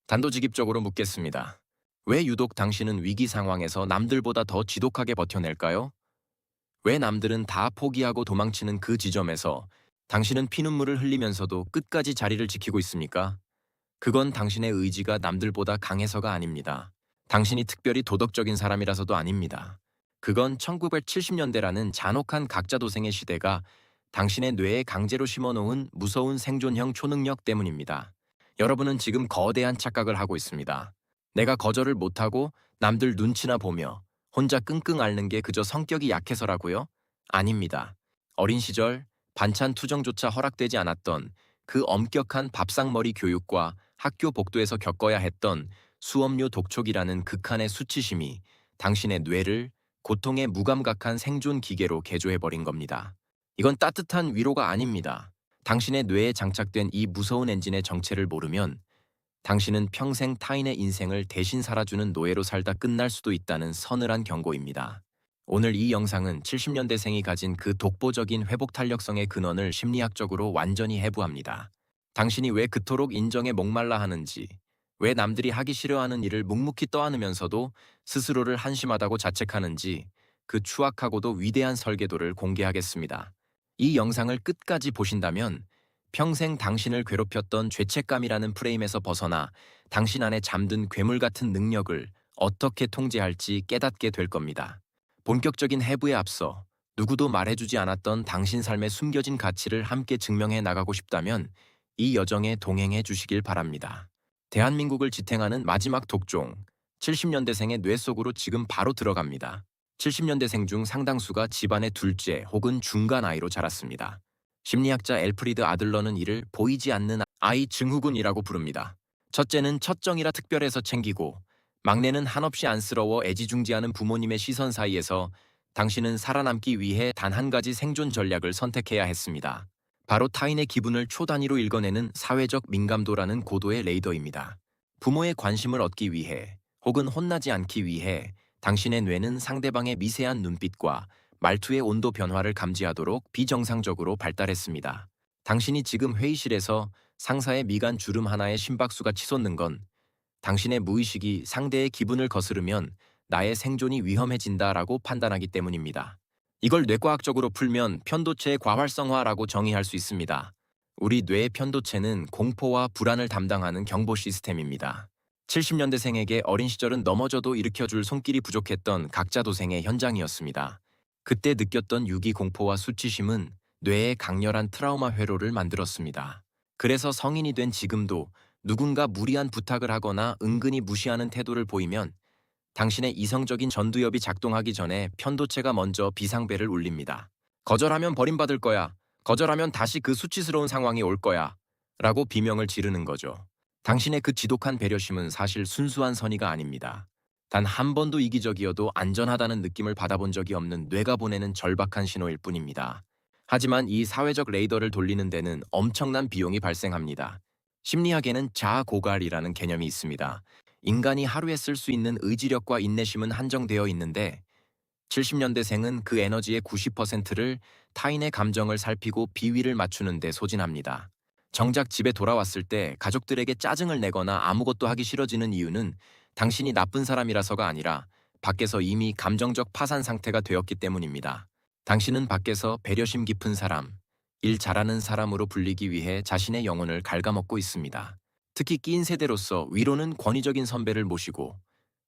단도직입적으로 묻겠습니다. 왜 유독 당신은 위기 상황에서 남들보다 더 지독하게 버텨낼까요? 왜 남들은 다 포기하고 도망치는 그 지점에서 당신은 피눈물을 흘리면서도 끝까지 자리를 지키고 있습니까? 그건 당신의 의지가 남들보다 강해서가 아닙니다. 당신이 특별히 도덕적인 사람이라서도 아닙니다. 그건 1970년대라는 잔혹한 각자도생의 시대가 당신의 뇌에 강제로 심어놓은 무서운 생존형 초능력 때문입니다. 여러분은 지금 거대한 착각을 하고 있습니다. 내가 거절을 못하고 남들 눈치나 보며 혼자 끙끙 앓는 게 그저 성격이 약해서라고요? 아닙니다. 어린 시절 반찬 투정조차 허락되지 않았던 그 엄격한 밥상머리 교육과 학교 복도에서 겪어야 했던 수업료 독촉이라는 극한의 수치심이 당신의 뇌를 고통의 무감각한 생존 기계로 개조해버린 겁니다. 이건 따뜻한 위로가 아닙니다. 당신의 뇌에 장착된 이 무서운 엔진의 정체를 모르면 당신은 평생 타인의 인생을 대신 살아주는 노예로 살다 끝날 수도 있다는 서늘한 경고입니다. 오늘 이 영상은 70년대생이 가진 그 독보적인 회복 탄력성의 근원을 심리학적으로 완전히 해부합니다. 당신이 왜 그토록 인정에 목말라 하는지, 왜 남들이 하기 싫어하는 일을 묵묵히 떠안으면서도 스스로를 한심하다고 자책하는지 그 추악하고도 위대한 설계도를 공개하겠습니다. 이 영상을 끝까지 보신다면 평생 당신을 괴롭혔던 죄책감이라는 프레임에서 벗어나 당신 안에 잠든 괴물 같은 능력을 어떻게 통제할지 깨닫게 될 겁니다. 본격적인 해부에 앞서 누구도 말해주지 않았던 당신 삶의 숨겨진 가치를 함께 증명해 나가고 싶다면 이 여정에 동행해 주시길 바랍니다. 대한민국을 지탱하는 마지막 독종, 70년대생의 뇌 속으로 지금 바로 들어갑니다. 70년대생 중 상당수가 집안의 둘째 혹은 중간 아이로 자랐습니다. 심리학자 엘프리드 아들러는 이를 보이지 않는 아이 증후군이라고 부릅니다. 첫째는 첫정이라 특별해서 챙기고, 막내는 한없이 안쓰러워 애지중지하는 부모님의 시선 사이에서 당신은 살아남기 위해 단 한 가지 생존 전략을 선택해야 했습니다. 바로 타인의 기분을 초 단위로 읽어내는 사회적 민감도라는 고도의 레이더입니다. 부모의 관심을 얻기 위해 혹은 혼나지 않기 위해 당신의 뇌는 상대방의 미세한 눈빛과 말투의 온도 변화를 감지하도록 비정상적으로 발달했습니다. 당신이 지금 회의실에서 상사의 미간 주름 하나에 심박수가 치솟는 건 당신의 무의식이 상대의 기분을 거스르면 나의 생존이 위험해진다라고 판단하기 때문입니다. 이걸 뇌과학적으로 풀면 편도체의 과활성화라고 정의할 수 있습니다. 우리 뇌의 편도체는 공포와 불안을 담당하는 경보 시스템입니다. 70년대생에게 어린 시절은 넘어져도 일으켜줄 손길이 부족했던 각자도생의 현장이었습니다. 그때 느꼈던 유기 공포와 수치심은 뇌에 강렬한 트라우마 회로를 만들었습니다. 그래서 성인이 된 지금도 누군가 무리한 부탁을 하거나 은근히 무시하는 태도를 보이면 당신의 이성적인 전두엽이 작동하기 전에 편도체가 먼저 비상벨을 울립니다. 거절하면 버림받을 거야. 거절하면 다시 그 수치스러운 상황이 올 거야. 라고 비명을 지르는 거죠. 당신의 그 지독한 배려심은 사실 순수한 선의가 아닙니다. 단 한 번도 이기적이어도 안전하다는 느낌을 받아본 적이 없는 뇌가 보내는 절박한 신호일 뿐입니다. 하지만 이 사회적 레이더를 돌리는 데는 엄청난 비용이 발생합니다. 심리학에는 자아고갈이라는 개념이 있습니다. 인간이 하루에 쓸 수 있는 의지력과 인내심은 한정되어 있는데 70년대생은 그 에너지의 90%를 타인의 감정을 살피고 비위를 맞추는 데 소진합니다. 정작 집에 돌아왔을 때 가족들에게 짜증을 내거나 아무것도 하기 싫어지는 이유는 당신이 나쁜 사람이라서가 아니라 밖에서 이미 감정적 파산 상태가 되었기 때문입니다. 당신은 밖에서 배려심 깊은 사람, 일 잘하는 사람으로 불리기 위해 자신의 영혼을 갉아먹고 있습니다. 특히 끼인 세대로서 위로는 권위적인 선배를 모시고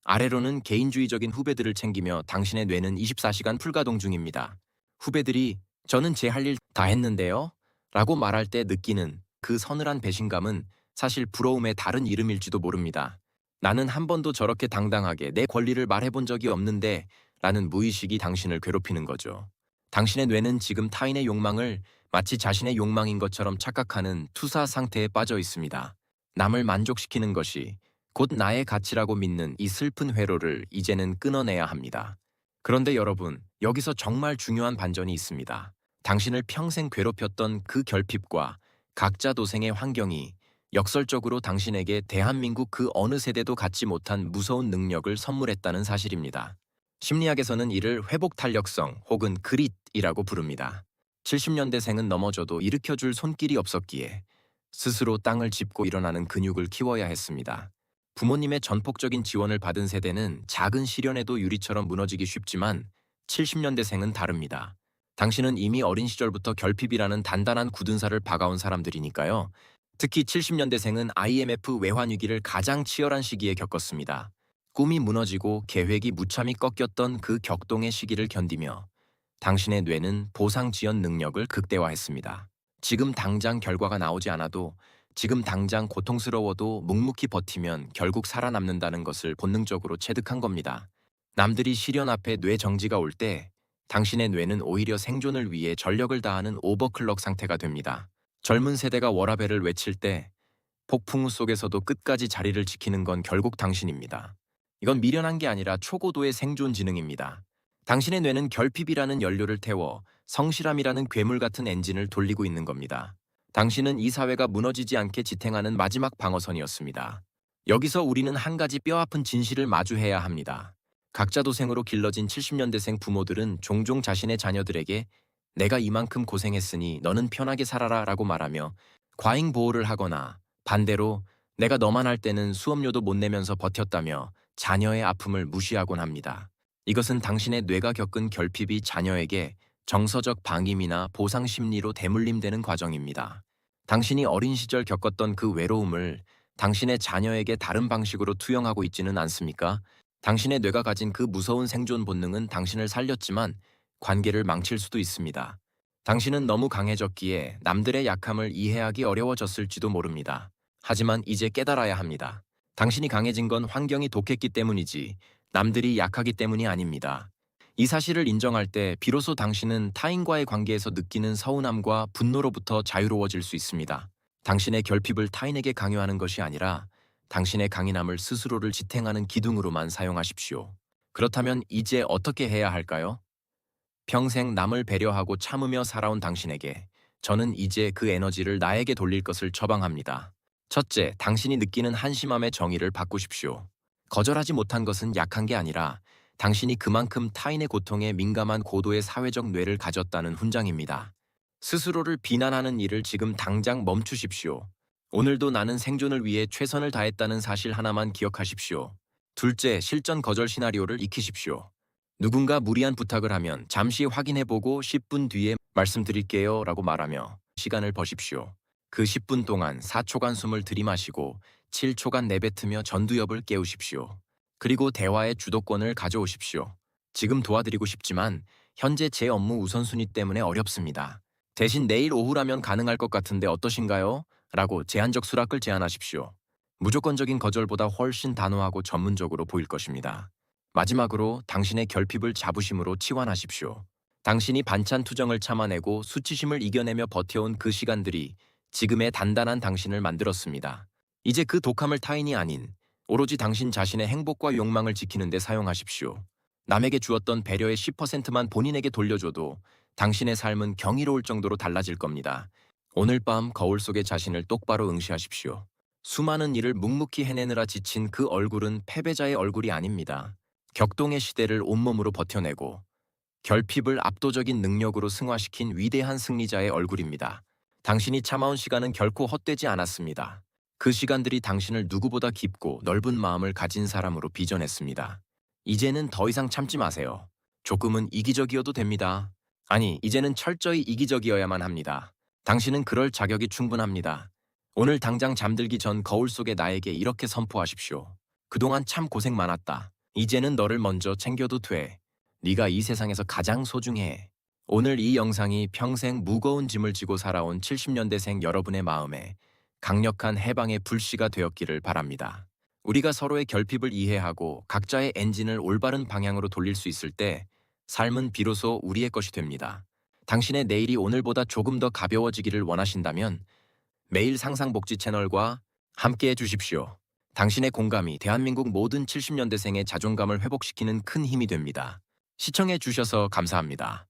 아래로는 개인주의적인 후배들을 챙기며 당신의 뇌는 24시간 풀가동 중입니다. 후배들이 "저는 제 할 일 다 했는데요?" 라고 말할 때 느끼는 그 서늘한 배신감은 사실 부러움의 다른 이름일지도 모릅니다. "나는 한 번도 저렇게 당당하게 내 권리를 말해본 적이 없는데" 라는 무의식이 당신을 괴롭히는 거죠. 당신의 뇌는 지금 타인의 욕망을 마치 자신의 욕망인 것처럼 착각하는 투사 상태에 빠져 있습니다. 남을 만족시키는 것이 곧 나의 가치라고 믿는 이 슬픈 회로를 이제는 끊어내야 합니다. 그런데 여러분, 여기서 정말 중요한 반전이 있습니다. 당신을 평생 괴롭혔던 그 결핍과 각자 도생의 환경이 역설적으로 당신에게 대한민국 그 어느 세대도 갖지 못한 무서운 능력을 선물했다는 사실입니다. 심리학에서는 이를 회복 탄력성 혹은 그릿이라고 부릅니다. 70년대생은 넘어져도 일으켜줄 손길이 없었기에 스스로 땅을 짚고 일어나는 근육을 키워야 했습니다. 부모님의 전폭적인 지원을 받은 세대는 작은 시련에도 유리처럼 무너지기 쉽지만 70년대생은 다릅니다. 당신은 이미 어린 시절부터 결핍이라는 단단한 굳은살을 박아온 사람들이니까요. 특히 70년대생은 IMF 외환 위기를 가장 치열한 시기에 겪었습니다. 꿈이 무너지고 계획이 무참히 꺾였던 그 격동의 시기를 견디며 당신의 뇌는 보상 지연 능력을 극대화했습니다. 지금 당장 결과가 나오지 않아도, 지금 당장 고통스러워도 묵묵히 버티면 결국 살아남는다는 것을 본능적으로 체득한 겁니다. 남들이 시련 앞에 뇌 정지가 올 때 당신의 뇌는 오히려 생존을 위해 전력을 다하는 오버클럭 상태가 됩니다. 젊은 세대가 워라밸을 외칠 때 폭풍우 속에서도 끝까지 자리를 지키는 건 결국 당신입니다. 이건 미련한 게 아니라 초고도의 생존 지능입니다. 당신의 뇌는 결핍이라는 연료를 태워 성실함이라는 괴물 같은 엔진을 돌리고 있는 겁니다. 당신은 이 사회가 무너지지 않게 지탱하는 마지막 방어선이었습니다. 여기서 우리는 한 가지 뼈아픈 진실을 마주해야 합니다. 각자 도생으로 길러진 70년대생 부모들은 종종 자신의 자녀들에게 내가 이만큼 고생했으니 너는 편하게 살아라 라고 말하며 과잉 보호를 하거나, 반대로 내가 너만 할 때는 수업료도 못 내면서 버텼다며 자녀의 아픔을 무시하곤 합니다. 이것은 당신의 뇌가 겪은 결핍이 자녀에게 정서적 방임이나 보상 심리로 대물림되는 과정입니다. 당신이 어린 시절 겪었던 그 외로움을 당신의 자녀에게 다른 방식으로 투영하고 있지는 않습니까? 당신의 뇌가 가진 그 무서운 생존 본능은 당신을 살렸지만 관계를 망칠 수도 있습니다. 당신은 너무 강해졌기에 남들의 약함을 이해하기 어려워졌을지도 모릅니다. 하지만 이제 깨달아야 합니다. 당신이 강해진 건 환경이 독했기 때문이지 남들이 약하기 때문이 아닙니다. 이 사실을 인정할 때 비로소 당신은 타인과의 관계에서 느끼는 서운함과 분노로부터 자유로워질 수 있습니다. 당신의 결핍을 타인에게 강요하는 것이 아니라 당신의 강인함을 스스로를 지탱하는 기둥으로만 사용하십시오. 그렇다면 이제 어떻게 해야 할까요? 평생 남을 배려하고 참으며 살아온 당신에게 저는 이제 그 에너지를 나에게 돌릴 것을 처방합니다. 첫째, 당신이 느끼는 한심함의 정의를 바꾸십시오. 거절하지 못한 것은 약한 게 아니라 당신이 그만큼 타인의 고통에 민감한 고도의 사회적 뇌를 가졌다는 훈장입니다. 스스로를 비난하는 일을 지금 당장 멈추십시오. 오늘도 나는 생존을 위해 최선을 다했다는 사실 하나만 기억하십시오. 둘째, 실전 거절 시나리오를 익히십시오. 누군가 무리한 부탁을 하면 잠시 확인해보고 10분 뒤에 말씀드릴게요 라고 말하며 시간을 버십시오. 그 10분 동안 4초간 숨을 들이마시고 7초간 내뱉으며 전두엽을 깨우십시오. 그리고 대화의 주도권을 가져오십시오. 지금 도와드리고 싶지만 현재 제 업무 우선순위 때문에 어렵습니다. 대신 내일 오후라면 가능할 것 같은데 어떠신가요? 라고 제한적 수락을 제안하십시오. 무조건적인 거절보다 훨씬 단호하고 전문적으로 보일 것입니다. 마지막으로 당신의 결핍을 자부심으로 치환하십시오. 당신이 반찬 투정을 참아내고 수치심을 이겨내며 버텨온 그 시간들이 지금의 단단한 당신을 만들었습니다. 이제 그 독함을 타인이 아닌 오로지 당신 자신의 행복과 욕망을 지키는 데 사용하십시오. 남에게 주었던 배려의 10%만 본인에게 돌려줘도 당신의 삶은 경이로울 정도로 달라질 겁니다. 오늘 밤 거울 속의 자신을 똑바로 응시하십시오. 수많은 일을 묵묵히 해내느라 지친 그 얼굴은 패배자의 얼굴이 아닙니다. 격동의 시대를 온몸으로 버텨내고 결핍을 압도적인 능력으로 승화시킨 위대한 승리자의 얼굴입니다. 당신이 참아온 시간은 결코 헛되지 않았습니다. 그 시간들이 당신을 누구보다 깊고 넓은 마음을 가진 사람으로 빚어냈습니다. 이제는 더 이상 참지 마세요. 조금은 이기적이어도 됩니다. 아니, 이제는 철저히 이기적이어야만 합니다. 당신은 그럴 자격이 충분합니다. 오늘 당장 잠들기 전 거울 속의 나에게 이렇게 선포하십시오. 그동안 참 고생 많았다. 이제는 너를 먼저 챙겨도 돼. 네가 이 세상에서 가장 소중해. 오늘 이 영상이 평생 무거운 짐을 지고 살아온 70년대생 여러분의 마음에 강력한 해방의 불씨가 되었기를 바랍니다. 우리가 서로의 결핍을 이해하고 각자의 엔진을 올바른 방향으로 돌릴 수 있을 때 삶은 비로소 우리의 것이 됩니다. 당신의 내일이 오늘보다 조금 더 가벼워지기를 원하신다면 매일 상상복지 채널과 함께해 주십시오. 당신의 공감이 대한민국 모든 70년대생의 자존감을 회복시키는 큰 힘이 됩니다. 시청해 주셔서 감사합니다.